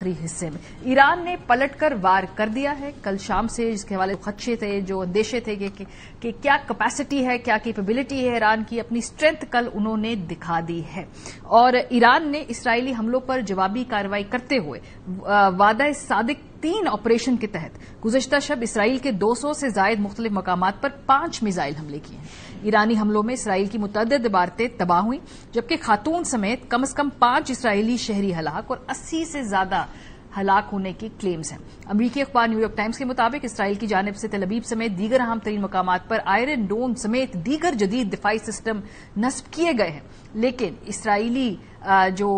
آخری حصے میں ایران نے پلٹ کر وار کر دیا ہے. کل شام سے جس کے حوالے خدشے تھے, جو اندیشے تھے کہ کیا کیپیسٹی ہے, کیا کیپیبلٹی ہے ایران کی, اپنی اسٹرینتھ کل انہوں نے دکھا دی ہے. اور ایران نے اسرائیلی حملوں پر جوابی کارروائی کرتے ہوئے وعدہ صادق 3 آپریشن کے تحت گزشتہ شب اسرائیل کے 200 سے زائد مختلف مقامات پر 5 میزائل حملے کیے ہیں. ایرانی حملوں میں اسرائیل کی متعدد عمارتیں تباہ ہوئیں, جبکہ خاتون سمیت کم از کم 5 اسرائیلی شہری ہلاک اور 80 سے زیادہ ہلاک ہونے کی کلیمز ہیں. امریکی اخبار نیو یارک ٹائمز کے مطابق اسرائیل کی جانب سے تل ابیب سمیت دیگر اہم ترین مقامات پر آئرن ڈوم سمیت دیگر جدید دفاعی سسٹم نصب کیے گئے ہیں, لیکن اسرائیلی جو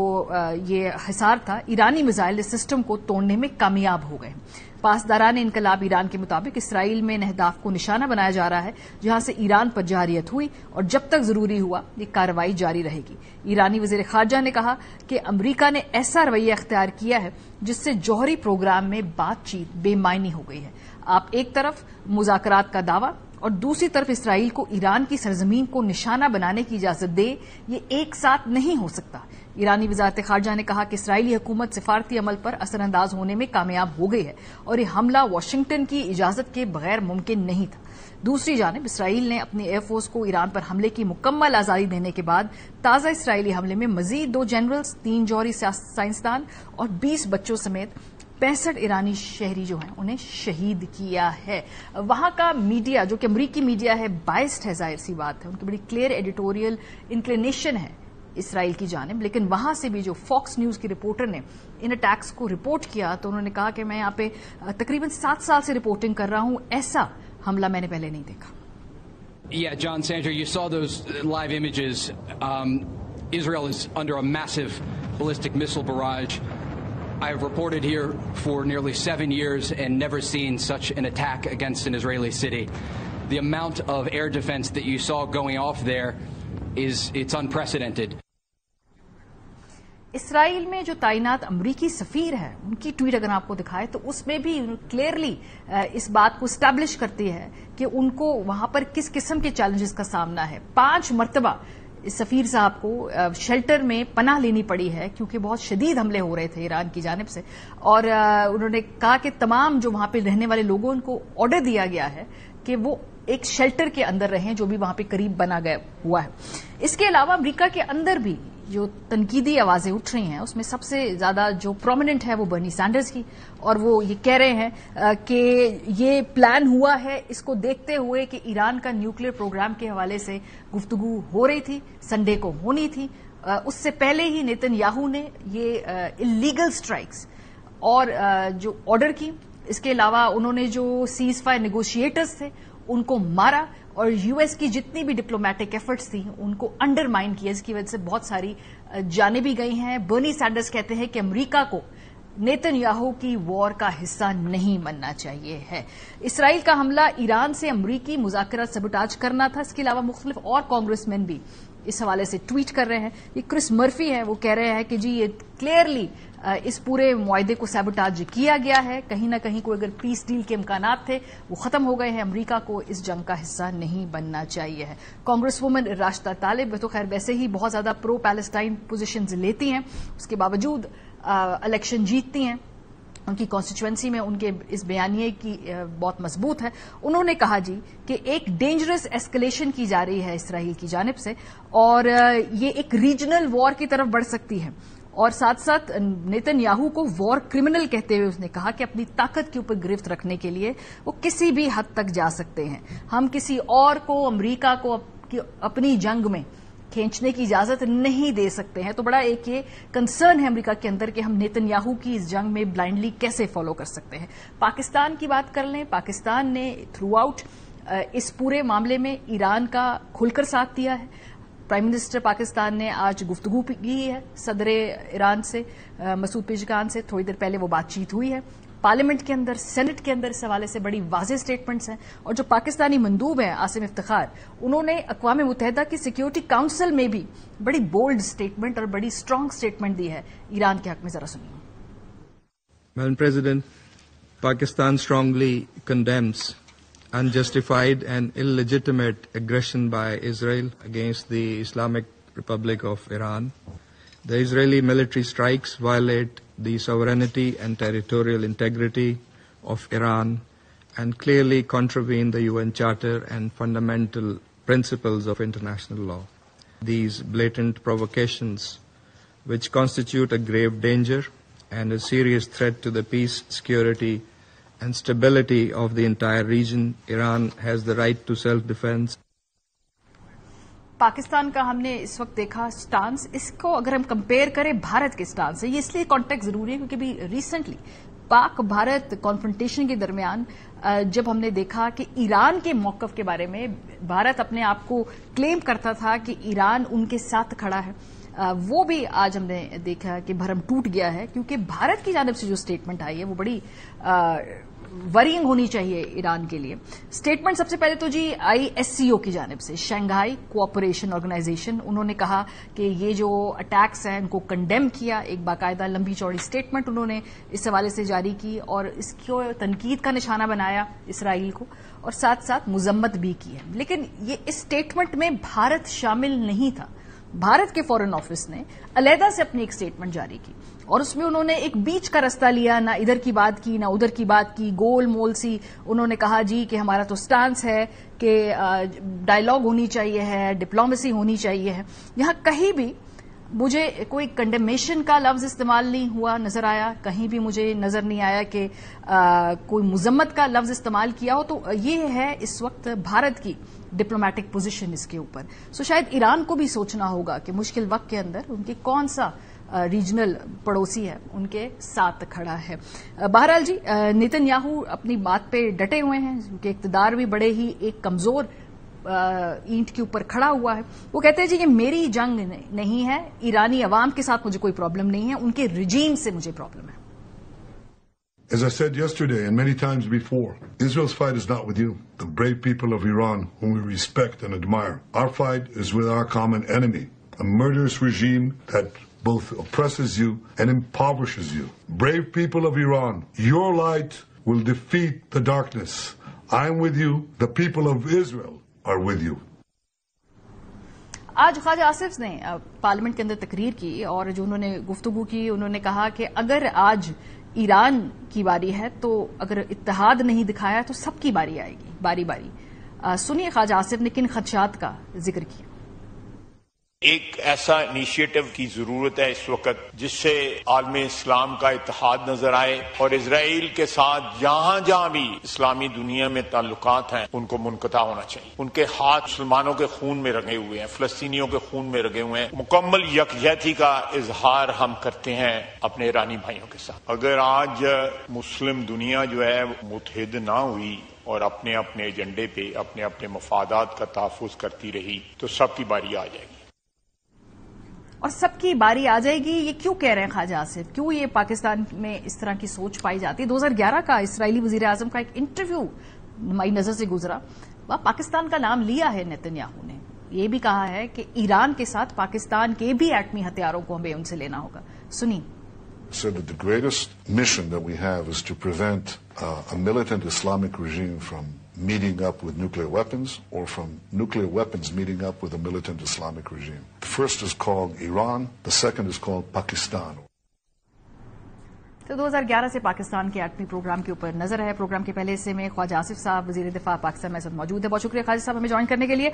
یہ حصار تھا ایرانی میزائل سسٹم کو توڑنے میں کامیاب ہو گئے. پاسداران انقلاب ایران کے مطابق اسرائیل میں ان اہداف کو نشانہ بنایا جا رہا ہے جہاں سے ایران پر جارحیت ہوئی, اور جب تک ضروری ہوا یہ کارروائی جاری رہے گی. ایرانی وزیر خارجہ نے کہا کہ امریکہ نے ایسا رویہ اختیار کیا ہے جس سے جوہری پروگرام میں بات چیت بے معنی ہو گئی ہے. آپ ایک طرف مذاکرات کا دعویٰ اور دوسری طرف اسرائیل کو ایران کی سرزمین کو نشانہ بنانے کی اجازت دے, یہ ایک ساتھ نہیں ہو سکتا. ایرانی وزارت خارجہ نے کہا کہ اسرائیلی حکومت سفارتی عمل پر اثر انداز ہونے میں کامیاب ہو گئی ہے اور یہ حملہ واشنگٹن کی اجازت کے بغیر ممکن نہیں تھا. دوسری جانب اسرائیل نے اپنی ایئر فورس کو ایران پر حملے کی مکمل آزادی دینے کے بعد تازہ اسرائیلی حملے میں مزید 2 جنرلز, 3 جوہری سائنسدان اور 20 بچوں سمیت 65 ایرانی شہری جو ہیں انہیں شہید کیا ہے. وہاں کا میڈیا جو کہ امریکی میڈیا ہے بائسڈ ہے, ظاہر سی بات ہے, ان کی بڑی کلیئر ایڈیٹوریل انکلینیشن ہے اسرائیل کی جانب, لیکن وہاں سے بھی جو فاکس نیوز کی رپورٹر نے ان اٹیکس کو رپورٹ کیا تو انہوں نے کہا کہ میں یہاں پہ تقریباً 7 سال سے رپورٹنگ کر رہا ہوں, ایسا حملہ میں نے پہلے نہیں دیکھا. Yeah, John Sandra, you saw those live images. Israel is under a massive ballistic missile barrage. I have reported here for nearly 7 years and never seen such an attack against an Israeli city. The amount of air defense that you saw going off there it's unprecedented. اسرائیل میں جو تعینات امریکی سفیر ہے ان کی tweet اگر آپ کو دکھائے تو اس میں بھی کلیئرلی اس بات کو اسٹیبلش کرتی ہے کہ ان کو وہاں پر کس قسم کے چیلنجز کا سامنا ہے. 5 مرتبہ سفیر صاحب کو شیلٹر میں پناہ لینی پڑی ہے کیونکہ بہت شدید حملے ہو رہے تھے ایران کی جانب سے, اور انہوں نے کہا کہ تمام جو وہاں پہ رہنے والے لوگوں کو آرڈر دیا گیا ہے کہ وہ ایک شیلٹر کے اندر رہیں جو بھی وہاں پہ قریب بنا گیا ہوا ہے. اس کے علاوہ امریکہ کے اندر بھی جو تنقیدی آوازیں اٹھ رہی ہیں اس میں سب سے زیادہ جو پرومیننٹ ہے وہ برنی سینڈرز کی, اور وہ یہ کہہ رہے ہیں کہ یہ پلان ہوا ہے اس کو دیکھتے ہوئے کہ ایران کا نیوکلیر پروگرام کے حوالے سے گفتگو ہو رہی تھی, سنڈے کو ہونی تھی. اس سے پہلے ہی نیتن یاہو نے یہ اللیگل سٹرائکس اور جو آرڈر کی, اس کے علاوہ انہوں نے جو سیز فائر نیگوشیٹرز تھے ان کو مارا, اور یو ایس کی جتنی بھی ڈپلومیٹک ایفرٹس تھیں ان کو انڈرمائن کیا, جس کی وجہ سے بہت ساری جانیں بھی گئی ہیں. برنی سینڈرز کہتے ہیں کہ امریکہ کو نیتن یاہو کی وار کا حصہ نہیں بننا چاہیے ہے. اسرائیل کا حملہ ایران سے امریکی مذاکرات سبوٹاج کرنا تھا. اس کے علاوہ مختلف اور کانگریس مین بھی اس حوالے سے ٹویٹ کر رہے ہیں. یہ کرس مرفی ہے, وہ کہہ رہے ہیں کہ جی یہ کلیئرلی اس پورے معاہدے کو سیبوٹاج کیا گیا ہے, کہیں نہ کہیں کوئی اگر پیس ڈیل کے امکانات تھے وہ ختم ہو گئے ہیں, امریکہ کو اس جنگ کا حصہ نہیں بننا چاہیے ہے. کانگریس وومن راشدہ طالب تو خیر ویسے ہی بہت زیادہ پرو پیلسٹائن پوزیشنز لیتی ہیں, اس کے باوجود الیکشن جیتتی ہیں, ان کی کانسٹیچوئنسی میں ان کے اس بیانیے کی بہت مضبوط ہے. انہوں نے کہا جی کہ ایک ڈینجرس ایسکلیشن کی جا رہی ہے اسرائیل کی جانب سے, اور یہ ایک ریجنل وار کی طرف بڑھ سکتی ہے, اور ساتھ ساتھ نیتن یاہو کو وار کرمنل کہتے ہوئے اس نے کہا کہ اپنی طاقت کے اوپر گرفت رکھنے کے لیے وہ کسی بھی حد تک جا سکتے ہیں. ہم کسی اور کو, امریکہ کو اپنی جنگ میں کھینچنے کی اجازت نہیں دے سکتے ہیں. تو بڑا ایک یہ کنسرن ہے امریکہ کے اندر کہ ہم نیتن یاہو کی اس جنگ میں بلائنڈلی کیسے فالو کر سکتے ہیں. پاکستان کی بات کر لیں, پاکستان نے تھرو آؤٹ اس پورے معاملے میں ایران کا کھل کر ساتھ دیا ہے. پرائم منسٹر پاکستان نے آج گفتگو کی ہے صدر ایران سے, مسعود پیزشکیان سے. تھوڑی دیر پہلے وہ بات چیت ہوئی ہے پارلیمنٹ کے اندر, سینٹ کے اندر. اس حوالے سے بڑی واضح سٹیٹمنٹس ہیں, اور جو پاکستانی مندوب ہیں عاصم افتخار, انہوں نے اقوام متحدہ کی سیکیورٹی کاؤنسل میں بھی بڑی بولڈ سٹیٹمنٹ اور بڑی اسٹرانگ سٹیٹمنٹ دی ہے ایران کے حق میں. ذرا سنیے. Madam President, Pakistan strongly condemns unjustified and illegitimate aggression by Israel against the Islamic Republic of Iran The Israeli military strikes violate the sovereignty and territorial integrity of Iran and clearly contravene the UN Charter and fundamental principles of international law. These blatant provocations, which constitute a grave danger and a serious threat to the peace, security, and stability of the entire region, Iran has the right to self-defense. Pakistan کا ہم نے اس وقت دیکھا stance, اس کو اگر ہم compare کریں بھارت کے سٹانس سے، یہ اس لیے کانٹیکٹ ضروری ہے کیونکہ بھی ریسنٹلی پاک بھارت کانفرنٹیشن کے درمیان جب ہم نے دیکھا کہ ایران کے موقف کے بارے میں بھارت اپنے آپ کو کلیم کرتا تھا کہ ایران ان کے ساتھ کھڑا ہے، وہ بھی آج ہم نے دیکھا کہ بھرم ٹوٹ گیا ہے، کیونکہ بھارت کی جانب سے جو اسٹیٹمنٹ آئی ہے وہ بڑی ورینگ ہونی چاہیے ایران کے لیے. اسٹیٹمنٹ سب سے پہلے تو جی ISCO کی جانب سے، شنگھائی کوآپریشن آرگنائزیشن، انہوں نے کہا کہ یہ جو اٹیکس ہیں ان کو کنڈیم کیا، ایک باقاعدہ لمبی چوڑی اسٹیٹمنٹ انہوں نے اس حوالے سے جاری کی اور اس کو تنقید کا نشانہ بنایا اسرائیل کو، اور ساتھ ساتھ مذمت بھی کی ہے. لیکن یہ اس اسٹیٹمنٹ میں بھارت شامل نہیں تھا. بھارت کے فارن آفس نے علیحدہ سے اپنی ایک اسٹیٹمنٹ جاری کی اور اس میں انہوں نے ایک بیچ کا رستہ لیا، نہ ادھر کی بات کی نہ ادھر کی بات کی، گول مول سی انہوں نے کہا جی کہ ہمارا تو سٹانس ہے کہ ڈائیلاگ ہونی چاہیے ہے، ڈپلومیسی ہونی چاہیے ہے. یہاں کہیں بھی مجھے کوئی کنڈیمیشن کا لفظ استعمال نہیں ہوا نظر آیا، کہیں بھی مجھے نظر نہیں آیا کہ کوئی مذمت کا لفظ استعمال کیا ہو. تو یہ ہے اس وقت بھارت کی ڈپلومیٹک پوزیشن اس کے اوپر. سو شاید ایران کو بھی سوچنا ہوگا کہ مشکل وقت کے اندر ان کے کون سا ریجنل پڑوسی ہے ان کے ساتھ کھڑا ہے. بہرحال جی نیتن یاہو اپنی بات پہ ڈٹے ہوئے ہیں کہ اقتدار بھی بڑے ہی ایک کمزور اینٹ کے اوپر کھڑا ہوا ہے. وہ کہتے ہیں جی کہ میری جنگ نہیں ہے، ایرانی عوام کے ساتھ مجھے کوئی پرابلم نہیں ہے، ان کے رجیم سے مجھے پرابلم ہے. As I said yesterday and many times before, Israel's fight is not with you, the brave people of Iran whom we respect and admire. Our fight is with our common enemy, a murderous regime that both oppresses you and impoverishes you. Brave people of Iran, your light will defeat the darkness. I am with you. The people of Israel are with you. آج خواجہ آصف نے parliament کے اندر تقریر کی اور جو انہوں نے گفتگو کی، انہوں نے کہا کہ اگر آج ایران کی باری ہے تو اگر اتحاد نہیں دکھایا تو سب کی باری آئے گی باری باری. سنیے خواجہ آصف نے کن خدشات کا ذکر کیا. ایک ایسا انیشیٹو کی ضرورت ہے اس وقت جس سے عالم اسلام کا اتحاد نظر آئے اور اسرائیل کے ساتھ جہاں جہاں بھی اسلامی دنیا میں تعلقات ہیں ان کو منقطع ہونا چاہیے. ان کے ہاتھ مسلمانوں کے خون میں رگے ہوئے ہیں، فلسطینیوں کے خون میں رگے ہوئے ہیں. مکمل یکجہتی کا اظہار ہم کرتے ہیں اپنے ایرانی بھائیوں کے ساتھ. اگر آج مسلم دنیا جو ہے متحد نہ ہوئی اور اپنے اپنے ایجنڈے پہ اپنے اپنے مفادات کا تحفظ کرتی رہی تو سب کی باری آ جائے گی. اور سب کی باری آ جائے گی، یہ کیوں کہہ رہے ہیں خواجہ آصف؟ کیوں یہ پاکستان میں اس طرح کی سوچ پائی جاتی ہے؟ 2011 کا اسرائیلی وزیر اعظم کا ایک انٹرویو ہماری نظر سے گزرا، وہاں پاکستان کا نام لیا ہے نیتن یاہو نے. یہ بھی کہا ہے کہ ایران کے ساتھ پاکستان کے بھی ایٹمی ہتھیاروں کو ہمیں ان سے لینا ہوگا. سنیے. Said that the greatest mission that we have is to prevent a militant Islamic regime from meeting up with nuclear weapons or from nuclear weapons meeting up with a militant Islamic regime. The first is called Iran, the second is called Pakistan. تو 2011 سے پاکستان کے ایٹمی programme کے اوپر نظر ہے. Programme کے پہلے حصے میں خواجہ آصف صاحب وزیر دفاع پاکستان میں موجود ہے. بہت شکریہ خواجہ صاحب ہمیں جوائن کرنے کے لیے.